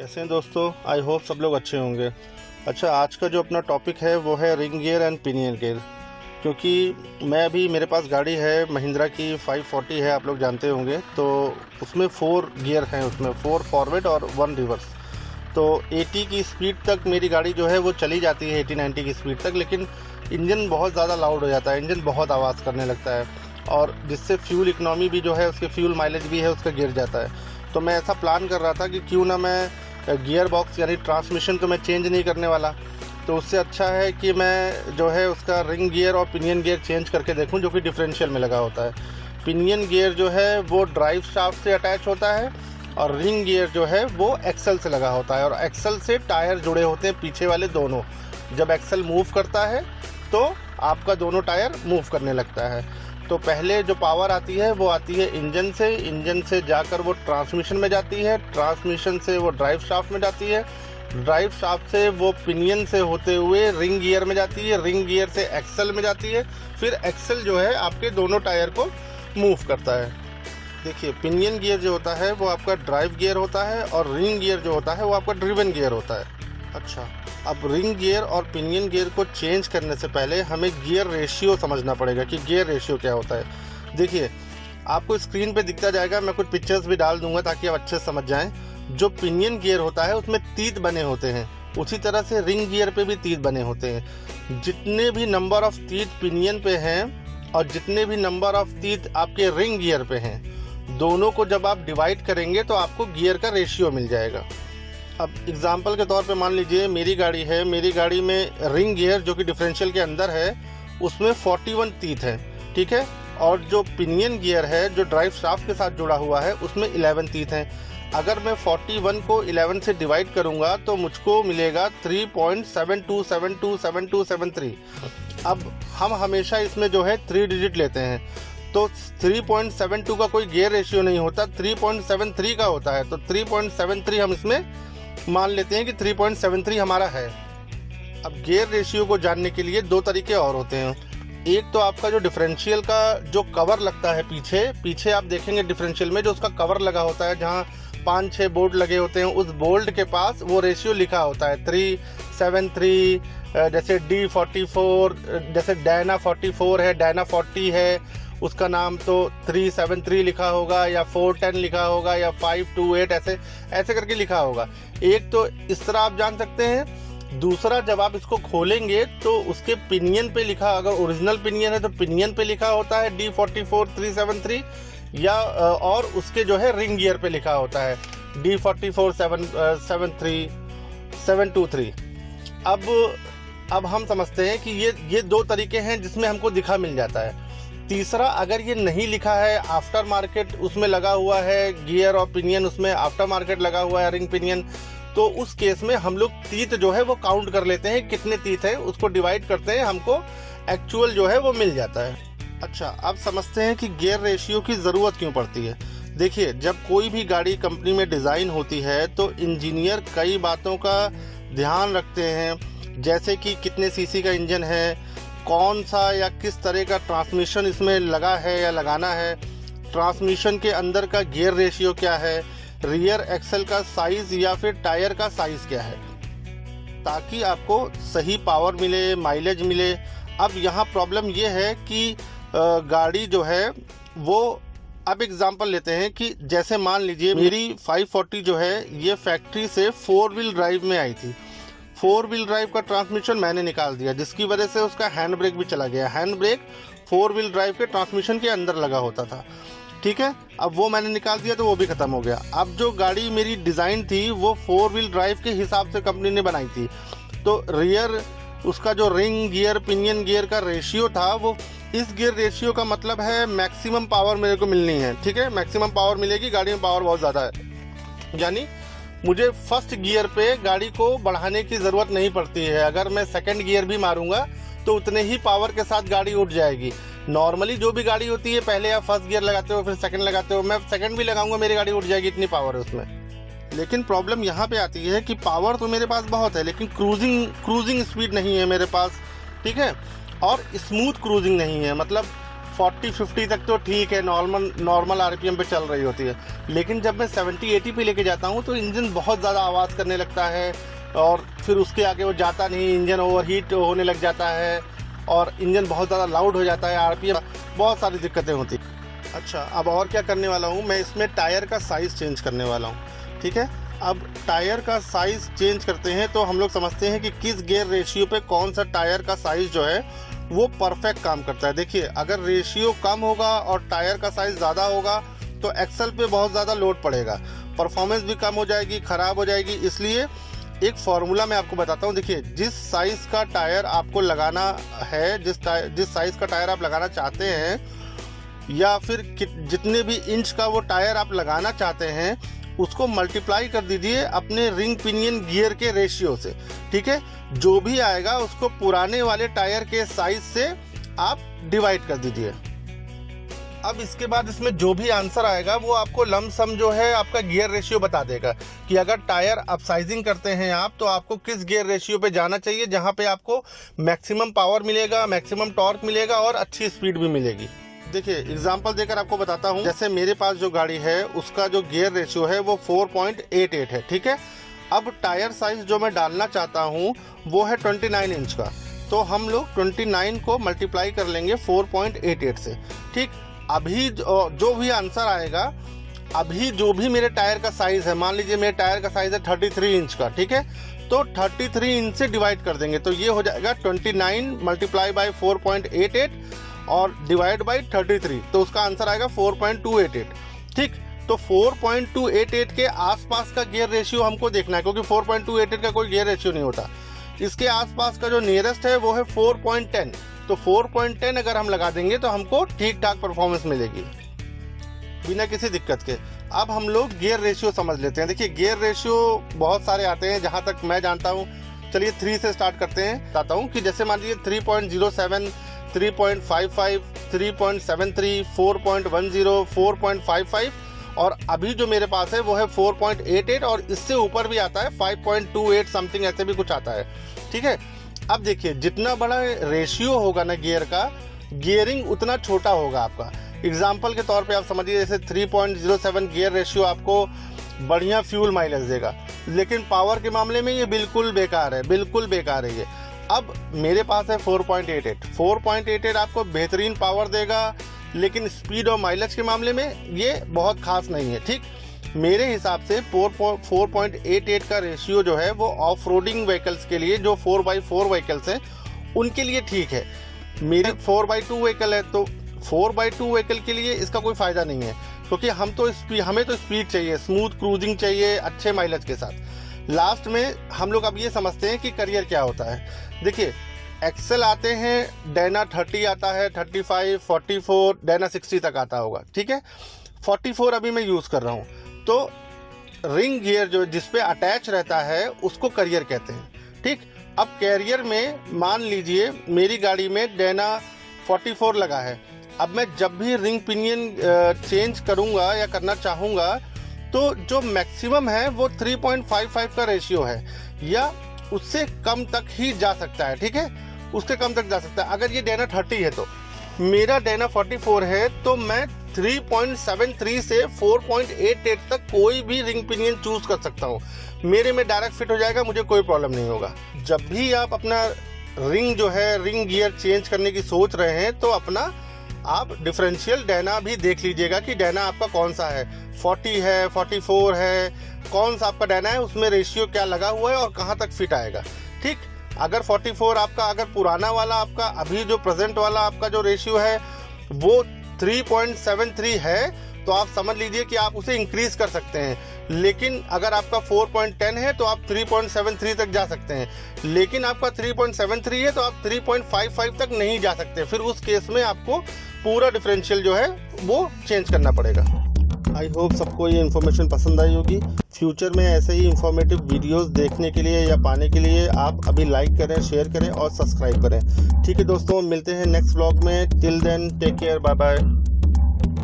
कैसे हैं दोस्तों। आई होप सब लोग अच्छे होंगे। अच्छा, आज का जो अपना टॉपिक है वो है ring gear and pinion gear. क्योंकि मैं अभी मेरे पास गाड़ी है महिंद्रा की 540 है, आप लोग जानते होंगे। तो उसमें 4 गियर हैं, उसमें 4 फॉरवर्ड और 1 रिवर्स। तो 80 की स्पीड तक मेरी गाड़ी जो है वो चली जाती है, 80-90 की स्पीड तक। लेकिन इंजन बहुत ज़्यादा लाउड हो जाता है, इंजन बहुत आवाज़ करने लगता है, और जिससे फ्यूल इकनॉमी भी जो है, उसके फ्यूल माइलेज भी है, उसका गिर जाता है। तो मैं ऐसा प्लान कर रहा था कि क्यों ना मैं गियर बॉक्स यानी ट्रांसमिशन तो मैं चेंज नहीं करने वाला, तो उससे अच्छा है कि मैं जो है उसका रिंग गियर और पिनियन गियर चेंज करके देखूं, जो कि डिफरेंशियल में लगा होता है। पिनियन गियर जो है वो ड्राइव शाफ्ट से अटैच होता है, और रिंग गियर जो है वो एक्सल से लगा होता है, और एक्सल से टायर जुड़े होते हैं पीछे वाले दोनों। जब एक्सल मूव करता है तो आपका दोनों टायर मूव करने लगता है। तो पहले जो पावर आती है वो आती है इंजन से जाकर वो ट्रांसमिशन में जाती है, ट्रांसमिशन से वो ड्राइव शाफ्ट में जाती है, ड्राइव शाफ्ट से वो पिनियन से होते हुए रिंग गियर में जाती है, रिंग गियर से एक्सल में जाती है, फिर एक्सल जो है आपके दोनों टायर को मूव करता है। देखिए, पिनियन गियर जो होता है वो आपका ड्राइव गियर होता है, और रिंग गियर जो होता है वो आपका ड्रिवन गियर होता है। अच्छा, अब रिंग गियर और पिनियन गियर को चेंज करने से पहले हमें गियर रेशियो समझना पड़ेगा कि गियर रेशियो क्या होता है। देखिए, आपको स्क्रीन पे दिखता जाएगा, मैं कुछ पिक्चर्स भी डाल दूंगा ताकि आप अच्छे से समझ जाएं। जो पिनियन गियर होता है उसमें तीत बने होते हैं, उसी तरह से रिंग गियर पे भी तीत बने होते हैं। जितने भी नंबर ऑफ तीत पिनियन पे हैं और जितने भी नंबर ऑफ तीत आपके रिंग गियर पे हैं, दोनों को जब आप डिवाइड करेंगे तो आपको गियर का रेशियो मिल जाएगा। अब एग्जाम्पल के तौर पे मान लीजिए मेरी गाड़ी है, मेरी गाड़ी में रिंग गियर जो कि डिफरेंशियल के अंदर है उसमें 41 तीत है, ठीक है, और जो पिनियन गियर है जो ड्राइव शाफ्ट के साथ जुड़ा हुआ है उसमें 11 तीत हैं। अगर मैं 41 को 11 से डिवाइड करूंगा तो मुझको मिलेगा 3.72727273। अब हम हमेशा इसमें जो है 3 डिजिट लेते हैं, तो 3.72 का कोई गियर रेशियो नहीं होता, 3.73 का होता है। तो 3.73 हम इसमें मान लेते हैं कि 3.73 हमारा है। अब गियर रेशियो को जानने के लिए 2 तरीके और होते हैं। एक तो आपका जो डिफरेंशियल का जो कवर लगता है पीछे आप देखेंगे डिफरेंशियल में जो उसका कवर लगा होता है, जहाँ 5-6 बोल्ट लगे होते हैं, उस बोल्ट के पास वो रेशियो लिखा होता है 373। जैसे D44, जैसे डायना 44 है, डायना 40 है, उसका नाम तो 373 लिखा होगा, या 410 लिखा होगा, या 528 ऐसे करके लिखा होगा। एक तो इस तरह आप जान सकते हैं। दूसरा, जब आप इसको खोलेंगे तो उसके पिनियन पे लिखा, अगर ओरिजिनल पिनियन है तो पिनियन पे लिखा होता है D44 373, या और उसके जो है रिंग गियर पे लिखा होता है D44 773 723। अब हम समझते हैं कि ये 2 तरीके हैं जिसमें हमको दिखा मिल जाता है। तीसरा, अगर ये नहीं लिखा है, आफ्टर मार्केट उसमें लगा हुआ है गियर और पिनियन, उसमें आफ्टर मार्केट लगा हुआ है रिंग पिनियन, तो उस केस में हम लोग तीत जो है वो काउंट कर लेते हैं, कितने तीत है उसको डिवाइड करते हैं, हमको एक्चुअल जो है वो मिल जाता है। अच्छा, अब समझते हैं कि गियर रेशियो की ज़रूरत क्यों पड़ती है। देखिए, जब कोई भी गाड़ी कंपनी में डिज़ाइन होती है तो इंजीनियर कई बातों का ध्यान रखते हैं, जैसे कि कितने सीसी का इंजन है, कौन सा या किस तरह का ट्रांसमिशन इसमें लगा है या लगाना है, ट्रांसमिशन के अंदर का गियर रेशियो क्या है, रियर एक्सल का साइज़ या फिर टायर का साइज़ क्या है, ताकि आपको सही पावर मिले, माइलेज मिले। अब यहाँ प्रॉब्लम ये है कि गाड़ी जो है वो, अब एग्जांपल लेते हैं कि जैसे मान लीजिए मेरी 540 जो है ये फैक्ट्री से 4 व्हील ड्राइव में आई थी। 4 व्हील ड्राइव का ट्रांसमिशन मैंने निकाल दिया, जिसकी वजह से उसका हैंड ब्रेक भी चला गया। हैंड ब्रेक 4 व्हील ड्राइव के ट्रांसमिशन के अंदर लगा होता था, ठीक है, अब वो मैंने निकाल दिया तो वो भी ख़त्म हो गया। अब जो गाड़ी मेरी डिज़ाइन थी वो 4 व्हील ड्राइव के हिसाब से कंपनी ने बनाई थी, तो रियर उसका जो रिंग गियर पिनियन गियर का रेशियो था, वो इस गियर रेशियो का मतलब है मैक्सिमम पावर मेरे को मिलनी है, ठीक है, मैक्सिमम पावर मिलेगी, गाड़ी में पावर बहुत ज़्यादा है, यानी मुझे फर्स्ट गियर पे गाड़ी को बढ़ाने की ज़रूरत नहीं पड़ती है। अगर मैं सेकंड गियर भी मारूंगा तो उतने ही पावर के साथ गाड़ी उठ जाएगी। नॉर्मली जो भी गाड़ी होती है, पहले आप फर्स्ट गियर लगाते हो फिर सेकंड लगाते हो, मैं सेकंड भी लगाऊंगा मेरी गाड़ी उठ जाएगी, इतनी पावर है उसमें। लेकिन प्रॉब्लम यहाँ पे आती है कि पावर तो मेरे पास बहुत है, लेकिन क्रूजिंग स्पीड नहीं है मेरे पास, ठीक है, और स्मूथ क्रूजिंग नहीं है। मतलब 40-50 तक तो ठीक है, नॉर्मल आरपीएम पे चल रही होती है। लेकिन जब मैं 70-80 पे लेके जाता हूँ तो इंजन बहुत ज़्यादा आवाज़ करने लगता है और फिर उसके आगे वो जाता नहीं, इंजन ओवरहीट होने लग जाता है और इंजन बहुत ज़्यादा लाउड हो जाता है, आरपीएम, बहुत सारी दिक्कतें होती हैं। अच्छा, अब और क्या करने वाला हूँ मैं, इसमें टायर का साइज़ चेंज करने वाला हूँ। ठीक है, अब टायर का साइज़ चेंज करते हैं तो हम लोग समझते हैं कि किस गियर रेशियो पे कौन सा टायर का साइज़ जो है वो परफेक्ट काम करता है। देखिए, अगर रेशियो कम होगा और टायर का साइज़ ज़्यादा होगा तो एक्सल पे बहुत ज़्यादा लोड पड़ेगा, परफॉर्मेंस भी कम हो जाएगी, ख़राब हो जाएगी। इसलिए एक फार्मूला मैं आपको बताता हूँ। देखिए, जिस साइज़ का टायर आपको लगाना है, जिस साइज़ का टायर आप लगाना चाहते हैं या फिर जितने भी इंच का वो टायर आप लगाना चाहते हैं उसको मल्टीप्लाई कर दीजिए अपने रिंग पिनियन गियर के रेशियो से। ठीक है, जो भी आएगा उसको पुराने वाले टायर के साइज से आप डिवाइड कर दीजिए। अब इसके बाद इसमें जो भी आंसर आएगा वो आपको लमसम जो है आपका गियर रेशियो बता देगा कि अगर टायर अपसाइजिंग करते हैं आप तो आपको किस गियर रेशियो पे जाना चाहिए, जहाँ पे आपको मैक्सिमम पावर मिलेगा, मैक्सिमम टॉर्क मिलेगा और अच्छी स्पीड भी मिलेगी। देखिए, एग्जांपल देकर आपको बताता हूँ। जैसे मेरे पास जो गाड़ी है उसका जो गियर रेशियो है वो 4.88 है। ठीक है, अब टायर साइज जो मैं डालना चाहता हूँ वो है 29 इंच का, तो हम लोग 29 को मल्टीप्लाई कर लेंगे 4.88 से। ठीक, अभी जो भी आंसर आएगा, अभी जो भी मेरे टायर का साइज है, मान लीजिए मेरे टायर का साइज है 33 इंच का, ठीक है, तो 33 इंच से डिवाइड कर देंगे तो ये हो जाएगा 29 मल्टीप्लाई बाई 4.88 और डिवाइड बाई 33, तो उसका आंसर आएगा 4.288। ठीक, तो 4.288 के आसपास का गियर रेशियो हमको देखना है, क्योंकि 4.288 का कोई गियर रेशियो नहीं होता। इसके आसपास का जो नियरेस्ट है वो है 4.10, तो 4.10 अगर हम लगा देंगे तो हमको ठीक ठाक परफॉर्मेंस मिलेगी बिना किसी दिक्कत के। अब हम लोग गियर रेशियो समझ लेते हैं। देखिए, गियर रेशियो बहुत सारे आते हैं, जहाँ तक मैं जानता हूँ। चलिए 3 से स्टार्ट करते हैं। बताता हूँ कि जैसे मान लीजिए 3.07, 3.55, 3.73, 4.10, 4.55 और अभी जो मेरे पास है वो है 4.88 और इससे ऊपर भी आता है 5.28 समथिंग, ऐसे भी कुछ आता है। ठीक है, अब देखिए, जितना बड़ा रेशियो होगा ना गियर का, गियरिंग उतना छोटा होगा आपका। एग्जाम्पल के तौर पे आप समझिए, जैसे 3.07 गियर रेशियो आपको बढ़िया फ्यूल माइलेज देगा, लेकिन पावर के मामले में ये बिल्कुल बेकार है, बिल्कुल बेकार है ये। अब मेरे पास है 4.88 आपको बेहतरीन पावर देगा, लेकिन स्पीड और माइलेज के मामले में ये बहुत खास नहीं है। ठीक, मेरे हिसाब से 4.88 का रेशियो जो है वो ऑफ रोडिंग व्हीकल्स के लिए, जो 4x4 व्हीकल्स हैं उनके लिए ठीक है। मेरे 4x2 व्हीकल है तो 4x2 व्हीकल के लिए इसका कोई फ़ायदा नहीं है, क्योंकि हमें तो स्पीड चाहिए, स्मूथ क्रूजिंग चाहिए अच्छे माइलेज के साथ। लास्ट में हम लोग अब ये समझते हैं कि करियर क्या होता है। देखिए, एक्सेल आते हैं, डायना 30 आता है, 35, 44, डायना 60 तक आता होगा। ठीक है, 44 अभी मैं यूज़ कर रहा हूँ, तो रिंग गियर जो जिस पे अटैच रहता है उसको करियर कहते हैं। ठीक, अब कैरियर में मान लीजिए मेरी गाड़ी में डायना 44 लगा है। अब मैं जब भी रिंग पिनियन चेंज करूँगा या करना चाहूँगा तो जो मैक्सिमम है वो 3.55 का रेशियो है, या उससे कम तक ही जा सकता है। ठीक है, उससे कम तक जा सकता है। अगर ये डायना 30 है तो मेरा डायना 44 है, तो मैं 3.73 से 4.88 तक कोई भी रिंग पिनियन चूज कर सकता हूँ, मेरे में डायरेक्ट फिट हो जाएगा, मुझे कोई प्रॉब्लम नहीं होगा। जब भी आप अपना रिंग जो है रिंग गियर चेंज करने की सोच रहे हैं तो अपना आप डिफरेंशियल डायना भी देख लीजिएगा कि डायना आपका कौन सा है, 40 है, 44 है, कौन सा आपका डायना है, उसमें रेशियो क्या लगा हुआ है और कहाँ तक फिट आएगा। ठीक, अगर 44 आपका, अगर पुराना वाला आपका, अभी जो प्रेजेंट वाला आपका जो रेशियो है वो 3.73 है तो आप समझ लीजिए कि आप उसे इंक्रीज कर सकते हैं। लेकिन अगर आपका 4.10 है तो आप 3.73 तक जा सकते हैं, लेकिन आपका 3.73 है तो आप 3.55 तक नहीं जा सकते। फिर उस केस में आपको पूरा डिफरेंशियल जो है वो चेंज करना पड़ेगा। आई होप सबको ये इन्फॉर्मेशन पसंद आई होगी। फ्यूचर में ऐसे ही इंफॉर्मेटिव वीडियोस देखने के लिए या पाने के लिए आप अभी लाइक करें, शेयर करें और सब्सक्राइब करें। ठीक है दोस्तों, मिलते हैं नेक्स्ट व्लॉग में। Till then take care, bye bye.